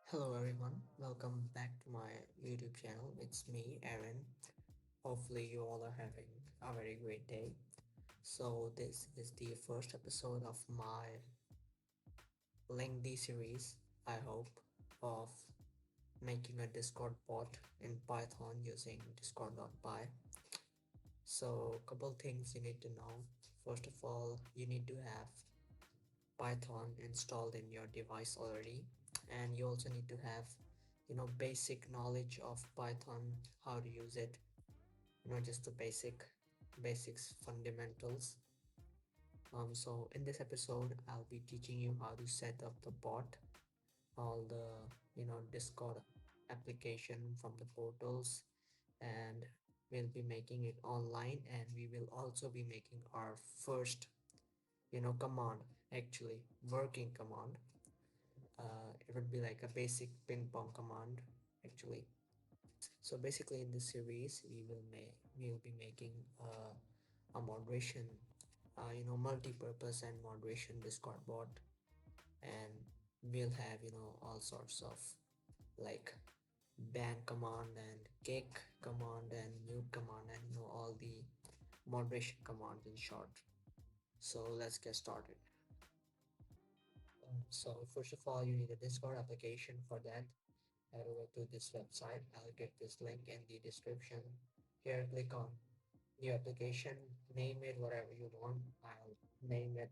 Hello everyone, welcome back to my YouTube channel. It's me, Aaron. Hopefully, you all are having a very great day. So, this is the first episode of my lengthy series, I hope, of making a Discord bot in Python using discord.py. So, a couple things you need to know. First of all, you need to have Python installed in your device already, and you also need to have basic knowledge of Python, how to use it, just the basics fundamentals. So in this episode I'll be teaching you how to set up the bot, all the Discord application from the portals, and we'll be making it online, and we will also be making our first command, actually working command. It would be like a basic ping pong command actually. So basically in this series we'll be making a moderation, multi-purpose and moderation Discord bot, and we'll have all sorts of like ban command and kick command and mute command, and all the moderation commands in short. So let's get started. So first of all, you need a Discord application. For that, head over to this website. I'll get this link in the description. Here, click on new application, name it whatever you want. I'll name it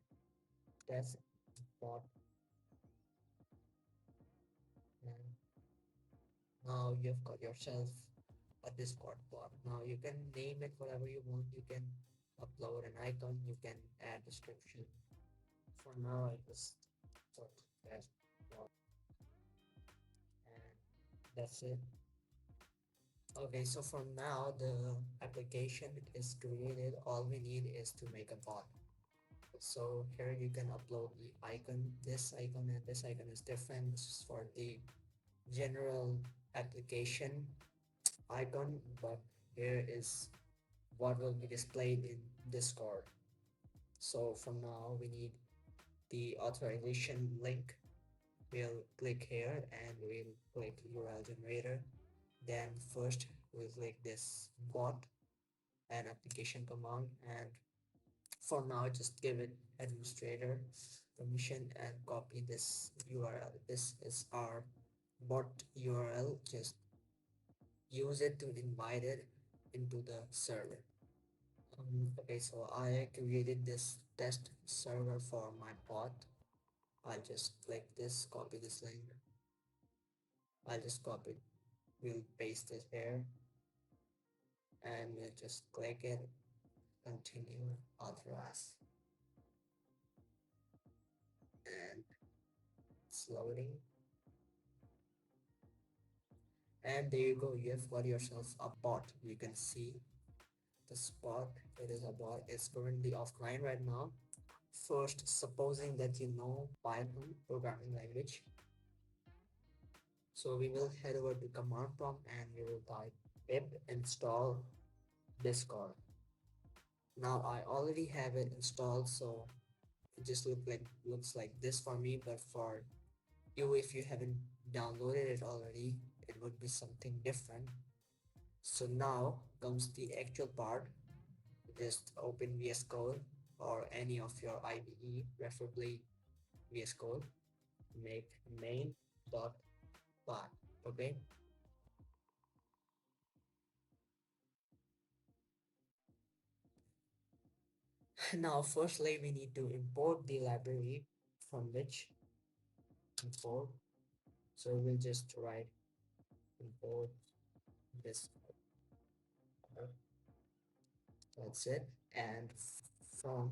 test bot. And now you've got yourself a Discord bot. Now you can name it whatever you want. You can upload an icon, you can add description. For now, I just put test bot, and that's it. Okay, so for now the application is created. All we need is to make a bot. So here you can upload the icon. This icon and this icon is different. This is for the general application icon, but here is what will be displayed in Discord. So for now we need the authorization link. We'll click here and we'll click URL generator. Then first we'll click this bot and application command, and for now just give it administrator permission and copy this URL. This is our bot URL. Just use it to invite it into the server. Okay, so I created this test server for my bot. I'll just click this, copy this link. I'll just copy it. We'll paste it here and we'll just click it, continue, authorize, and it's loading. And there you go, you have got yourself a bot. You can see the spot. It is a bot. It's currently offline right now. First, supposing that you know Python programming language, so we will head over to command prompt and we will type pip install discord. Now I already have it installed, so it just looks like this for me, but for you, if you haven't downloaded it already, it would be something different. So now comes the actual part. Just open VS Code or any of your IDE, preferably VS Code. Make main.py. Okay. Now, firstly, we need to import the library from which import. So we'll just write import this. That's it. And from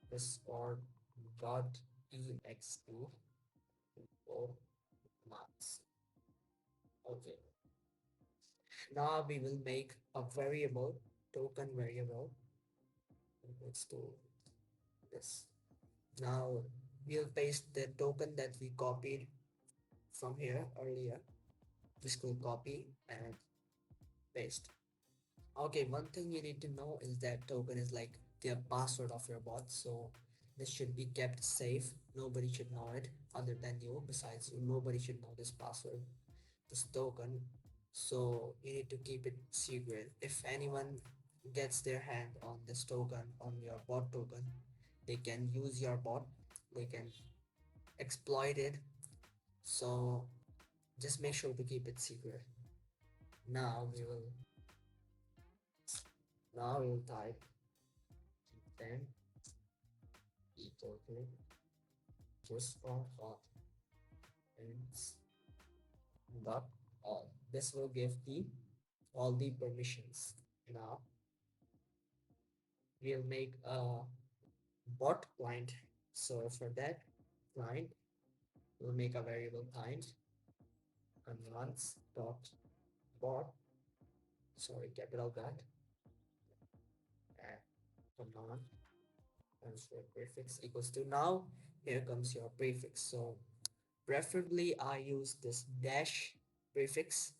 discord dot ext import marks. Okay. Now we will make a variable, token variable. Let's do this. Now we'll paste the token that we copied from here earlier. Just click copy and paste. Okay, one thing you need to know is that token is like the password of your bot. So This should be kept safe. Nobody should know it other than you. Besides you, nobody should know this password, this token. So you need to keep it secret. If anyone gets their hand on this token, on your bot token, they can use your bot. They can exploit it. So just make sure to keep it secret. Now we will now we'll type then equal to just for bot ends dot all. This will give the all the permissions. Now we'll make a bot client. So for that client, we'll make a variable client commands dot bot, sorry, capital dot, and command transfer prefix equals to. Now here comes your prefix. So preferably I use this dash prefix.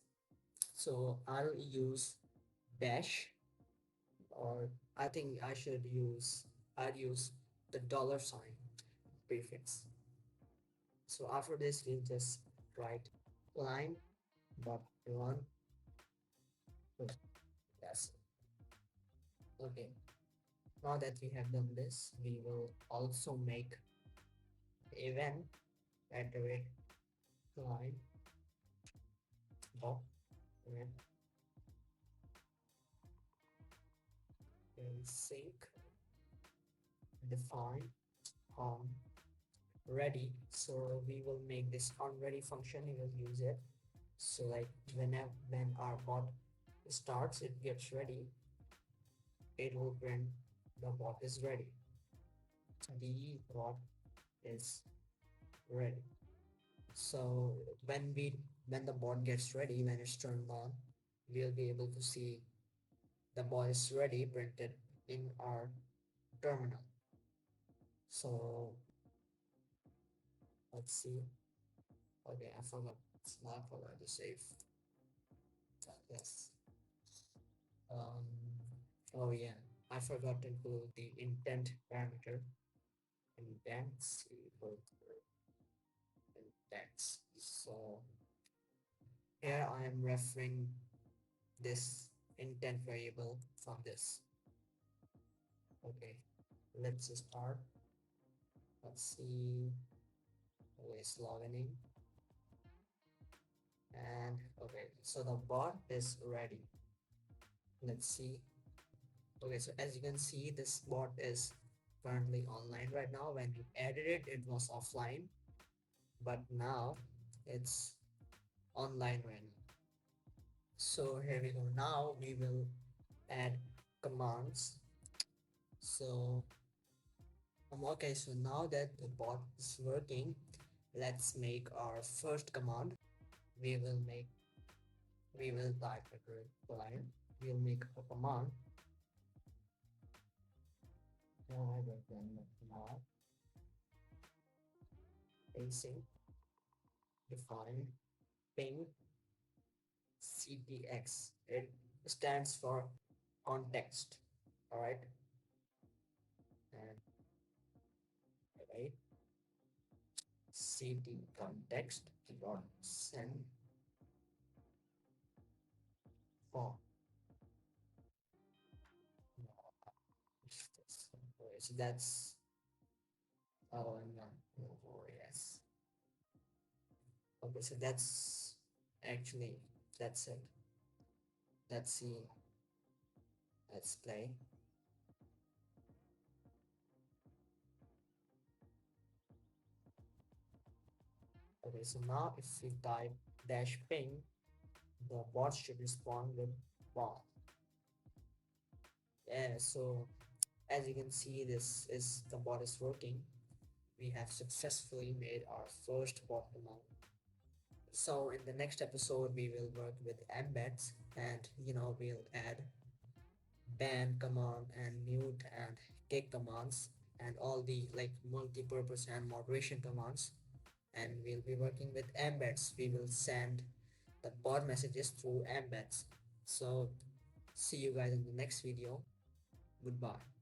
So I'll use dash, or I think I'd use the dollar sign prefix. So after this we'll just write line dot run. Yes. Okay. Now that we have done this, we will also make event at the rate line dot event and sync define on ready. So we will make this on ready function. We will use it. So like when our bot starts, it gets ready, it will print the bot is ready. The bot is ready. So when the bot gets ready, when it's turned on, we'll be able to see the bot is ready printed in our terminal. So let's see. Okay, I forgot. I forgot to save. Yes. Um. Oh yeah, I forgot to include the intent parameter. Intents equal to intents. So here I am referring this intent variable from this. Okay, let's start. Let's see. Okay, it's logging in. And okay, so the bot is ready. Let's see. Okay, so as you can see, this bot is currently online right now. When we added it, it was offline, but now it's online right now. So here we go. Now we will add commands. So okay, so now that the bot is working, let's make our first command. We will make we will type a line. We'll make a command. Now async define ping ctx. It stands for context. All right, and right cd context dot send for. Okay, so that's oh no, oh yes. Okay, so that's actually that's it. Let's see. Let's play. Okay, so now if we type dash ping, the bot should respond with bot. Yeah, so as you can see, this is the bot is working. We have successfully made our first bot command. So in the next episode, we will work with embeds, and we'll add ban command and mute and kick commands and all the like multi-purpose and moderation commands. And we'll be working with embeds. We will send the bot messages through embeds. So see you guys in the next video. Goodbye.